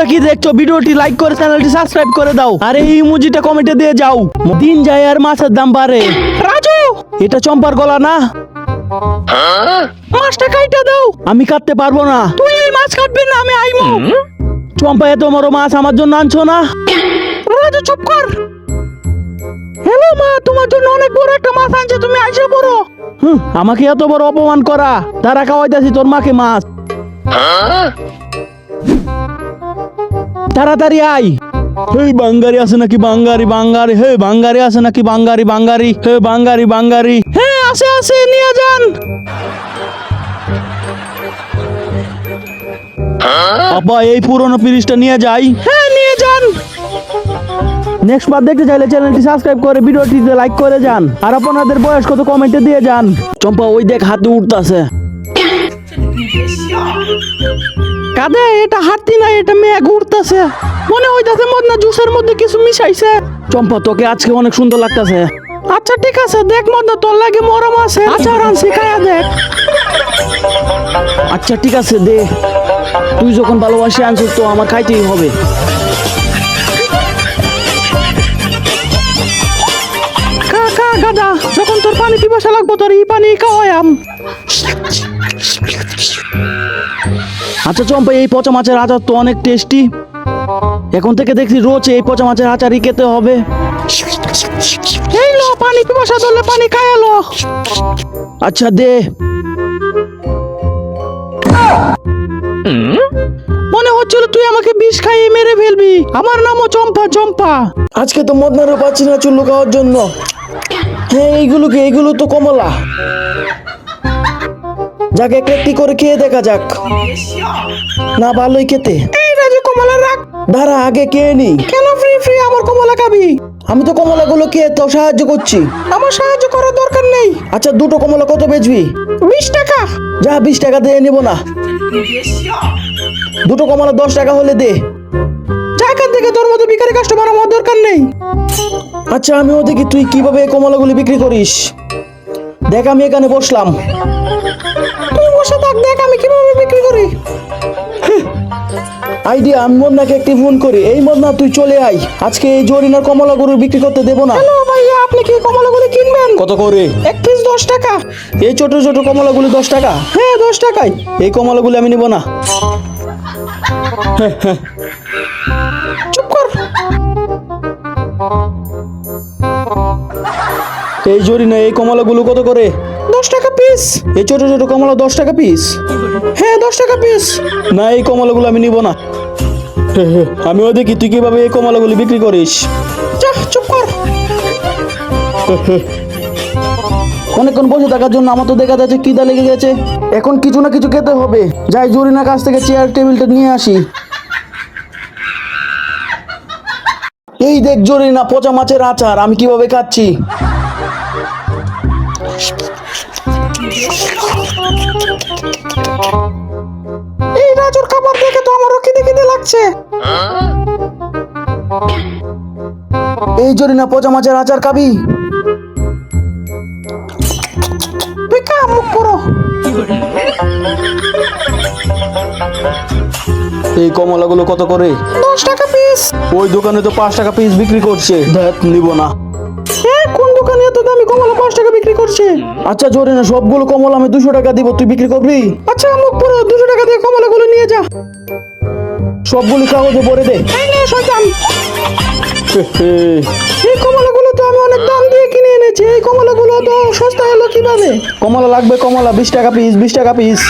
তোমরা কি দেখছো? ভিডিওটি লাইক করে চ্যানেলটি সাবস্ক্রাইব করে দাও আর এই ইমোজিটা কমেন্টে দিয়ে যাও। দিন যায় আর মাছের দাম বাড়ে। রাজু, এটা চম্পার গলা না? মাছটা কাইটা দাও। আমি কাটতে পারবো না। তুই এই মাছ কাটবি না, আমি আইমু। চম্পা, এত বড় মাছ আমার জন্য আনছো না? রাজু চুপ কর। হ্যালো মা, তোমার জন্য অনেক বড় একটা মাছ আনছে, তুমি আইসা পড়ো। আমাকে এত বড় অপমান করা। তারা খাওয়াইতাছি তোর মাকে মাছ। তাড়াতাড়ি আই। হে বাঙ্গারি আছে নাকি? বাঙ্গারি বাঙ্গারি, হে বাঙ্গারি আছে নাকি? বাঙ্গারি বাঙ্গারি, হে বাঙ্গারি বাঙ্গারি। হ্যাঁ আছে আছে, নিয়ে যান। আপা, এই পুরনো পিরিচটা নিয়ে যাই। হ্যাঁ নিয়ে যান। নেক্সট বার দেখতে চাইলে চ্যানেলটি সাবস্ক্রাইব করে ভিডিওটিতে লাইক করে যান আর আপনাদের বয়স কত কমেন্টে দিয়ে যান। চম্পা, ওই দেখ হাতে উঠতাছে। কাঁদে, এটা হাঁটতি না, এটা মেঘ উঠতেছে। মনে হইতাছে মদনা জুসের মধ্যে কিছু মিশাইছে। চম্পা, তোকে আজকে অনেক সুন্দর লাগতেছে। আচ্ছা ঠিক আছে, দেখ মদনা, তোর লাগে মরম আছে। আচ্ছা রানছি, খায়া দেখ। আচ্ছা ঠিক আছে, দে। তুই যখন ভালোবাসি আনছিস তো আমার খাইতেই হবে। খা খা গাদা, যখন তোর পানি পিপাসা লাগবো তোর এই পানি খাওয়ায়াম। আচ্ছা চম্পা, এই পচা মাছের আচার তো অনেক টেস্টি। এখন থেকে দেখছি রোজ এই পচা মাছের আচারই খেতে হবে। এই লো, পানি পিপাসা ধরলে পানি খায়ালো। আচ্ছা দে। মনে হচ্ছিল তুই আমাকে বিষ খাইয়ে মেরে ফেলবি। আমার নামও চম্পা। চম্পা, আজকে তো মদনারও পাচ্ছি না চুল্লু খাওয়ার জন্য। হ্যাঁ এইগুলো তো কমলা। যাক, একটি করে খেয়ে দেখা যাক। না, ভালোই খেতে। এই রাজু, কমলা রাখ। দাঁড়া, আগে খেয়ে নি। কেন ফ্রি ফ্রি আমার কমলা খাবি? আমি তো কমলাগুলো খেয়ে তো সাহায্য করছি। আমার সাহায্য করার দরকার নেই। আচ্ছা, দুটো কমলা কত বেচবি? 20 টাকা। যা, 20 টাকা দিয়ে নিব না। দুটো কমলা 10 টাকা হলে দে। যা এখান থেকে, তোর মতো বিকারি কাস্টমার আমার দরকার নেই। আচ্ছা, আমিও দেখি তুই কিভাবে এই কমলাগুলি বিক্রি করিস। দেখ, আমি এখানে বসলাম। তুই বসে থাক, দেখ আমি কিভাবে বিক্রি করি। আইডিয়া, আমি মদনাকে একটি ফোন করি। এই মদনা, তুই চলে আয়। আজকে এই জরিনার কমলাগুলো বিক্রি করতে দেবো না। হ্যালো ভাইয়া, আপনি কি কমলাগুলো কিনবেন? কত করে? এক পিস 10 টাকা। এই ছোট ছোট কমলাগুলি 10 টাকা? হ্যাঁ 10 টাকায়। এই কমলাগুলি আমি নিব না। চুপ কর। এই জরিনা, এই কমলাগুলো কত করে? 10 টাকা পিস। এই ছোট ছোট কমলা 10 টাকা পিস? হ্যাঁ 10 টাকা পিস। না, এই কমলাগুলো আমি নিব না। আমিও দেখি তুই কিভাবে এই কমলাগুলি বিক্রি করিস। যা, চুপ কর। অনেকক্ষণ বসে থাকার জন্য আমার তো দেখা যাচ্ছে খিদা লেগে গেছে। এখন কিছু না কিছু খেতে হবে। যাই জরিনার কাছ থেকে চেয়ার টেবিলটা নিয়ে আসি। এই দেখ জরিনা, পচা মাছের আচার আমি কিভাবে খাচ্ছি। এই রাজুর খাবার দেখে তো আমারও খিদে লাগছে। এই জরিনা, পচা মাছের আচার খাবি? তুই খা, মুখ করো। এই কমলাগুলো কত করে? 10 টাকা পিস। ওই দোকানে তো 5 টাকা পিস বিক্রি করছে। দেখ, নিব না। কোন দোকানে এত দামি কমলা 5 টাকা বিক্রি করছে? আচ্ছা জরিনা, সবগুলো কমলা আমি 200 টাকা দিব, তুই বিক্রি করবি? আচ্ছা, মুখ পুরো 200 টাকা দিয়ে কমলাগুলো নিয়ে যা। সবগুলো কাগজে ভরে দে। এই নে শয়তান। এই কমলাগুলো তো আমি অনেক দাম দিয়ে কিনে এনেছি। এই কমলাগুলো তো সস্তা হলো কিভাবে? কমলা লাগবে, কমলা 20 টাকা পিস, 20 টাকা পিস।